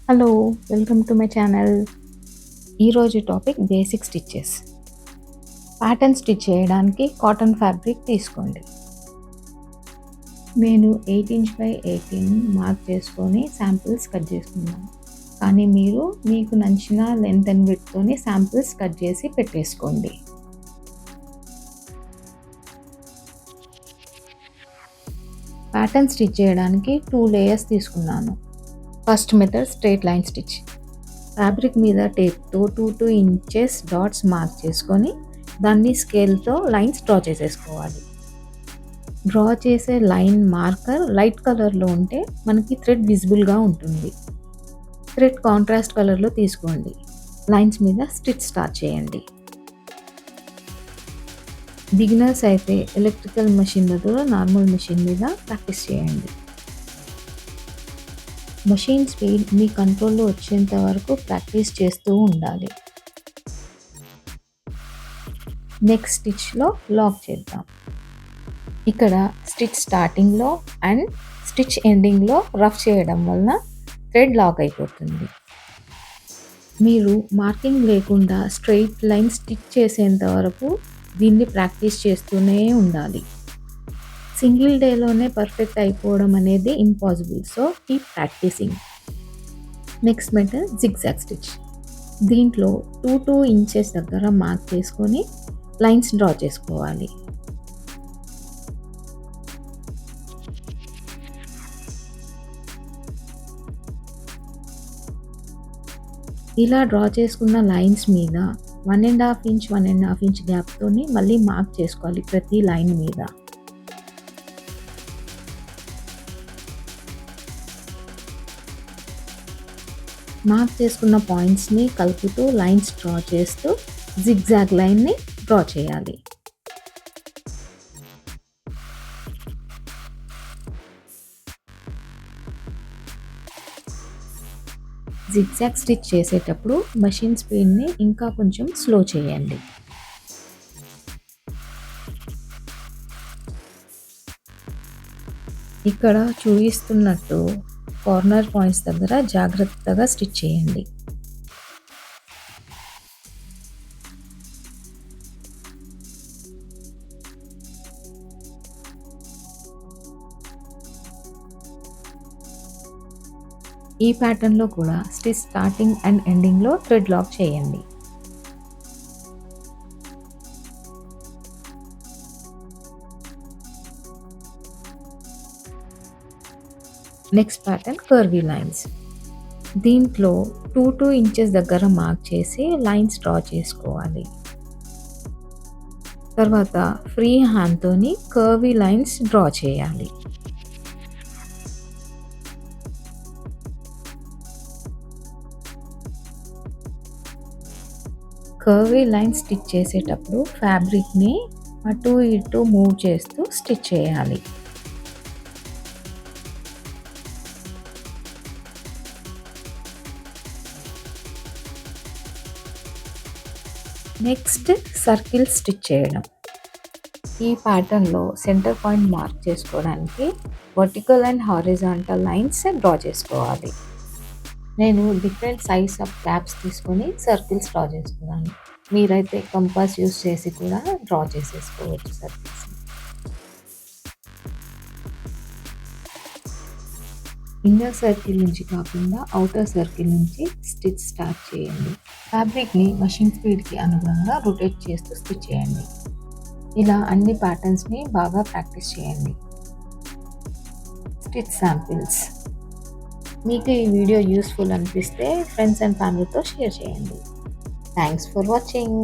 Hello! Welcome to my channel. ఈరోజు topic basic stitches. Pattern stitch చేయడానికి cotton fabric తీసుకోండి. నేను 8" x 18 మార్క్ చేసుకొని శాంపిల్స్ కట్ చేసుకున్నాను. కానీ మీరు మీకు నచ్చిన లెంత్ అండ్ విడ్త్‌తోని శాంపిల్స్ కట్ చేసి పెట్టేసుకోండి. ప్యాటర్న్ స్టిచ్ చేయడానికి 2 లేయర్స్ తీసుకున్నాను. First method straight line stitch. Fabric మీద టేప్తో 2 ఇంచెస్ డాట్స్ మార్క్ చేసుకొని దాన్ని స్కేల్తో లైన్స్ డ్రా చేసేసుకోవాలి. డ్రా చేసే లైన్ మార్కర్ లైట్ కలర్లో ఉంటే మనకి థ్రెడ్ విజిబుల్గా ఉంటుంది. థ్రెడ్ కాంట్రాస్ట్ కలర్లో తీసుకోండి. లైన్స్ మీద స్టిచ్ స్టార్ట్ చేయండి. బిగినర్స్ అయితే ఎలక్ట్రికల్ మెషిన్ బదులు నార్మల్ మెషిన్ మీద ప్రాక్టీస్ చేయండి. మెషిన్ స్పీడ్ మీ కంట్రోల్లో వచ్చేంత వరకు ప్రాక్టీస్ చేస్తూ ఉండాలి. నెక్స్ట్ స్టిచ్లో లాక్ చేద్దాం. ఇక్కడ స్టిచ్ స్టార్టింగ్లో అండ్ స్టిచ్ ఎండింగ్లో రఫ్ చేయడం వలన థ్రెడ్ లాక్ అయిపోతుంది. మీరు మార్కింగ్ లేకుండా స్ట్రెయిట్ లైన్ స్టిచ్ చేసేంత వరకు దీన్ని ప్రాక్టీస్ చేస్తూనే ఉండాలి. సింగిల్ డేలోనే పర్ఫెక్ట్ అయిపోవడం అనేది impossible. So keep practicing. Next method zigzag stitch. దీంట్లో 2 ఇంచెస్ దగ్గర మార్క్ చేసుకొని లైన్స్ డ్రా చేసుకోవాలి. ఇలా డ్రా చేసుకున్న లైన్స్ మీద 1.5 ఇంచ్ 1.5 ఇంచ్ గ్యాప్తోని మళ్ళీ మార్క్ చేసుకోవాలి ప్రతి లైన్ మీద. మార్క్ చేసుకున్న పాయింట్స్ని కలుపుతూ లైన్స్ డ్రా చేస్తూ జిగ్జాగ్ లైన్ని డ్రా చేయాలి. జిగ్జాగ్ స్టిచ్ చేసేటప్పుడు మెషిన్ స్పీడ్ని ఇంకా కొంచెం స్లో చేయండి. ఇక్కడ చూపిస్తున్నట్టు కార్నర్ పాయింట్స్ దగ్గర జాగ్రత్తగా స్టిచ్ చేయండి. ఈ ప్యాటర్న్లో కూడా స్టిచ్ స్టార్టింగ్ అండ్ ఎండింగ్లో థ్రెడ్ లాక్ చేయండి. Next pattern curvy lines. దీంట్లో 2 ఇంచెస్ దగ్గర మార్క్ చేసి లైన్స్ డ్రా చేసుకోవాలి. తర్వాత ఫ్రీ హ్యాండ్తోని కర్వీ లైన్స్ డ్రా చేయాలి. కర్వీ లైన్ స్టిచ్ చేసేటప్పుడు ఫ్యాబ్రిక్ని అటు ఇటు మూవ్ చేస్తూ స్టిచ్ చేయాలి. నెక్స్ట్ సర్కిల్ స్టిచ్ చేయడం. ఈ ప్యాటర్న్లో సెంటర్ పాయింట్ మార్క్ చేసుకోవడానికి vertical and horizontal lines draw చేసుకోవాలి. నేను డిఫరెంట్ సైజ్ ఆఫ్ క్యాప్స్ తీసుకొని సర్కిల్స్ డ్రా చేసుకున్నాను. మీరైతే కంపాస్ యూస్ చేసి కూడా డ్రా చేసేసుకోవచ్చు సర్కిల్స్. ఇన్నర్ సర్కిల్ నుంచి కాకుండా అవుటర్ సర్కిల్ నుంచి స్టిచ్ స్టార్ట్ చేయండి. ఫ్యాబ్రిక్ని మెషిన్ స్పీడ్కి అనుగుణంగా రొటేట్ చేస్తూ స్టిచ్ చేయండి. ఇలా అన్ని ప్యాటర్న్స్ని బాగా ప్రాక్టీస్ చేయండి. Stitch samples. మీకు ఈ వీడియో యూస్ఫుల్ అనిపిస్తే ఫ్రెండ్స్ అండ్ ఫ్యామిలీతో షేర్ చేయండి. Thanks for watching.